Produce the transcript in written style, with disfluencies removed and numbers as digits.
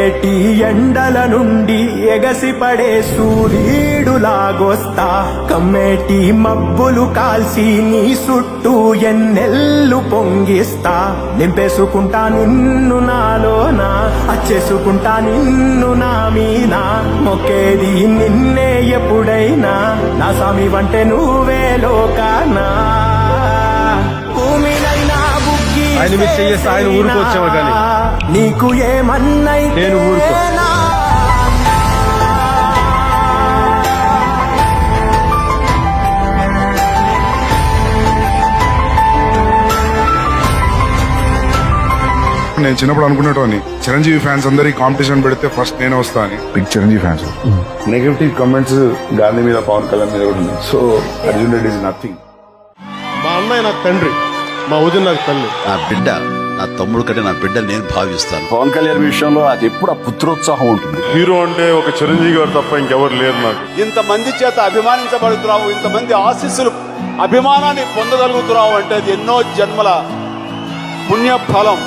మండేటి ఎండల నుండి ఎగసిపడే సూర్యుడులాగొస్తా కమ్మేటి మబ్బులు కాల్చి నీ చుట్టూ ఎన్నెల్లు పొంగిస్తా నింపేసుకుంటా నిన్ను నాలోనా అచ్చేసుకుంటా నిన్ను నా మీనా మొక్కేది నిన్నే ఎప్పుడైనా నా స్వామి వంటే నువ్వే లోకానా భూమినైనా బుగ్గి ఆయన మీరు చెయ్యేస్తే ఆయన ఊరుకొచ్చామా కానీ నీకు ఏమన్నైతే నేను ఊరుకో. నేను చిన్నప్పుడు అనుకునేటోని చిరంజీవి ఫ్యాన్స్ అందరికి కాంపిటీషన్ పెడితే ఫస్ట్ నేనే వస్తా అని. Big Chiranjeevi fans. Negative comments Gandhi మీద పవన్ కళ్యాణ్ మీద కూడా ఉన్నాయి. So Arjun Reddy is nothing. మా అన్నయ్య నాకు తండ్రి, మా వదిన నాకు తల్లి. నా బిడ్డ నా తమ్ముడు కంటే నా బిడ్డ నేను భావిస్తాను. పవన్ కళ్యాణ్ విషయంలో అది ఎప్పుడు ఆ పుత్రోత్సాహం ఉంటుంది. హీరో అంటే ఒక చిరంజీవి గారు తప్ప ఇంకెవరు లేరు నాకు. ఇంతమంది చేత అభిమానించబడుతున్నావు, ఇంతమంది ఆశీస్సులు అభిమానాన్ని పొందగలుగుతున్నావు అంటే అది ఎన్నో జన్మల పుణ్య ఫలం.